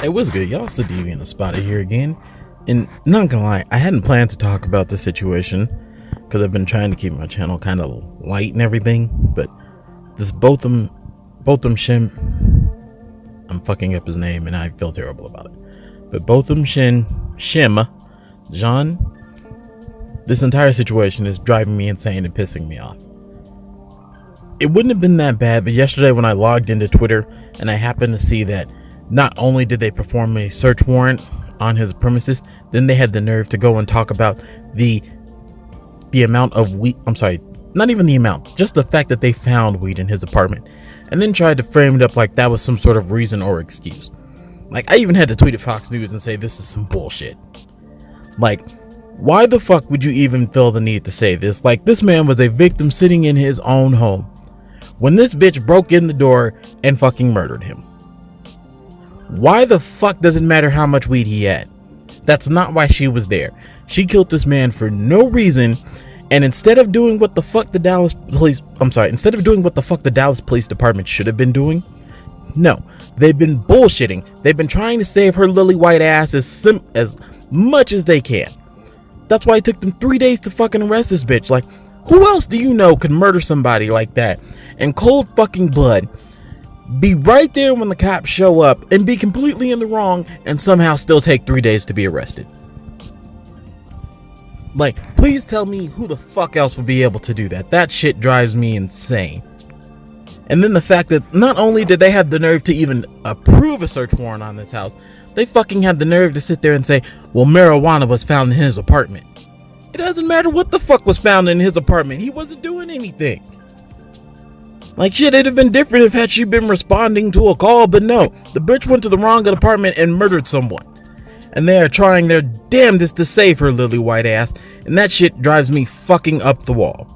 Hey, what's good? Y'all, it's the Deviant Espada here again. And not gonna lie, I hadn't planned to talk about this situation because I've been trying to keep my channel kind of light and everything. But this Botham Shem, I'm fucking up his name and I feel terrible about it. But Botham Shem, John, this entire situation is driving me insane and pissing me off. It wouldn't have been that bad, but yesterday when I logged into Twitter and I happened to see that not only did they perform a search warrant on his premises, then they had the nerve to go and talk about the amount of weed. I'm sorry, not even the amount, just the fact that they found weed in his apartment, and then tried to frame it up like that was some sort of reason or excuse. Like, I even had to tweet at Fox News and say this is some bullshit. Like, why the fuck would you even feel the need to say this? Like, this man was a victim sitting in his own home when this bitch broke in the door and fucking murdered him. Why the fuck does it matter how much weed he had? That's not why she was there. She killed this man for no reason, and instead of doing what the fuck the Dallas Police Department should have been doing, no, they've been bullshitting. They've been trying to save her lily white ass as much as they can. That's why it took them 3 days to fucking arrest this bitch. Like, who else do you know could murder somebody like that in cold fucking blood, be right there when the cops show up, and be completely in the wrong, and somehow still take 3 days to be arrested? Like, please tell me who the fuck else would be able to do that. That shit drives me insane. And then the fact that not only did they have the nerve to even approve a search warrant on this house, they fucking had the nerve to sit there and say, well, marijuana was found in his apartment. It doesn't matter what the fuck was found in his apartment. He wasn't doing anything. Like, shit, it'd have been different if had she been responding to a call, but no, the bitch went to the wrong apartment and murdered someone. And they are trying their damnedest to save her lily white ass, and that shit drives me fucking up the wall.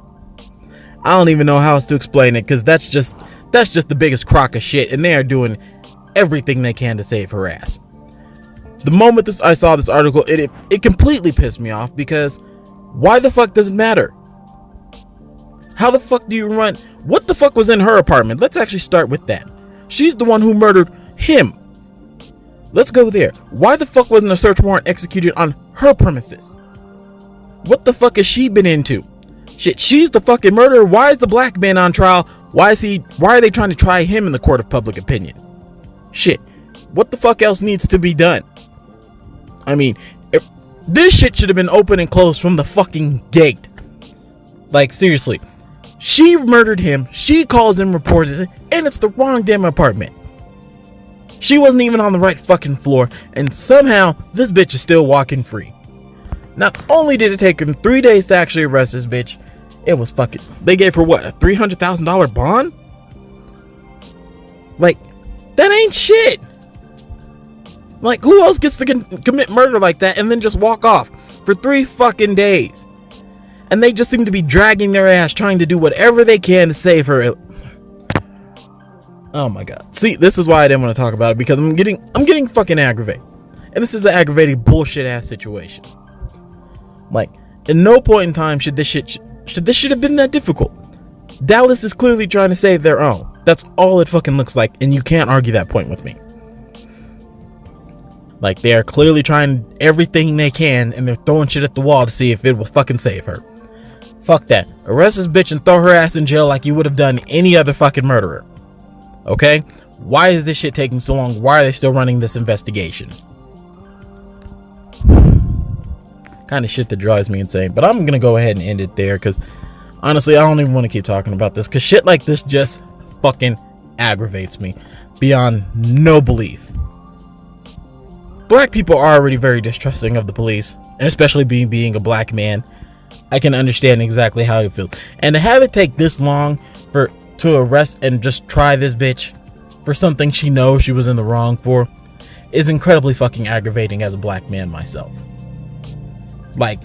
I don't even know how else to explain it, because that's just the biggest crock of shit, and they are doing everything they can to save her ass. The moment I saw this article, it completely pissed me off, because why the fuck does it matter? How the fuck do you run? What the fuck was in her apartment? Let's actually start with that. She's the one who murdered him. Let's go there. Why the fuck wasn't a search warrant executed on her premises? What the fuck has she been into? Shit, she's the fucking murderer. Why is the black man on trial? Why are they trying to try him in the court of public opinion? Shit, what the fuck else needs to be done? I mean, this shit should have been open and closed from the fucking gate. Like, seriously. She murdered him, she calls him, reports it, and it's the wrong damn apartment. She wasn't even on the right fucking floor, and somehow this bitch is still walking free. Not only did it take them 3 days to actually arrest this bitch, it was fucking, they gave her what, a $300,000 bond? Like, that ain't shit. Like, who else gets to commit murder like that and then just walk off for 3 fucking days? And they just seem to be dragging their ass, trying to do whatever they can to save her. Oh my god. See, this is why I didn't want to talk about it, because I'm getting fucking aggravated. And this is an aggravating bullshit ass situation. Like, at no point in time should this shit have been that difficult. Dallas is clearly trying to save their own. That's all it fucking looks like, and you can't argue that point with me. Like, they are clearly trying everything they can, and they're throwing shit at the wall to see if it will fucking save her. Fuck that. Arrest this bitch and throw her ass in jail like you would have done any other fucking murderer. Okay? Why is this shit taking so long? Why are they still running this investigation? Kind of shit that drives me insane. But I'm gonna go ahead and end it there, because honestly, I don't even want to keep talking about this, because shit like this just fucking aggravates me beyond no belief. Black people are already very distrusting of the police, and especially being a black man, I can understand exactly how you feel. And to have it take this long to arrest and just try this bitch for something she knows she was in the wrong for is incredibly fucking aggravating as a black man myself. Like,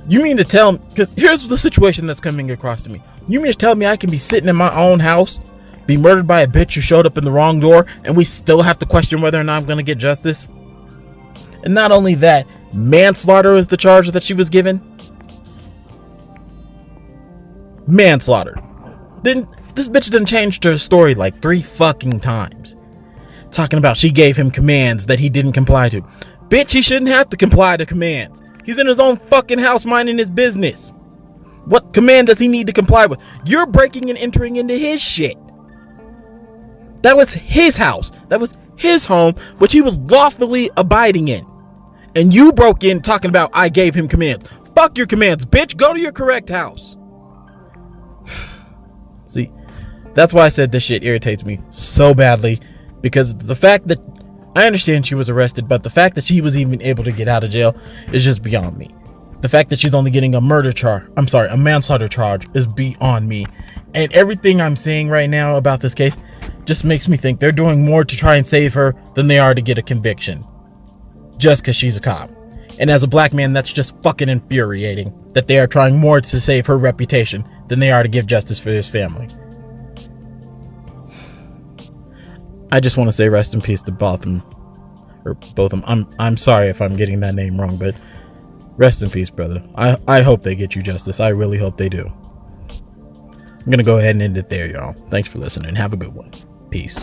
you mean to tell me, because here's the situation that's coming across to me. You mean to tell me I can be sitting in my own house, be murdered by a bitch who showed up in the wrong door, and we still have to question whether or not I'm going to get justice? And not only that, manslaughter is the charge that she was given. Manslaughter. This bitch didn't change her story like 3 fucking times. talking about she gave him commands that he didn't comply to. Bitch, he shouldn't have to comply to commands. He's in his own fucking house minding his business. What command does he need to comply with? You're breaking and entering into his shit. That was his house. That was his home, which he was lawfully abiding in. And you broke in talking about I gave him commands. Fuck your commands, bitch. Go to your correct house. See, that's why I said this shit irritates me so badly. Because the fact that I understand she was arrested, but the fact that she was even able to get out of jail is just beyond me. The fact that she's only getting a manslaughter charge is beyond me. And everything I'm seeing right now about this case just makes me think they're doing more to try and save her than they are to get a conviction. Just because she's a cop. And as a black man, that's just fucking infuriating. That they are trying more to save her reputation than they are to give justice for his family. I just want to say rest in peace to Botham. Or Botham. I'm sorry if I'm getting that name wrong, but rest in peace, brother. I hope they get you justice. I really hope they do. I'm going to go ahead and end it there, y'all. Thanks for listening. Have a good one. Peace.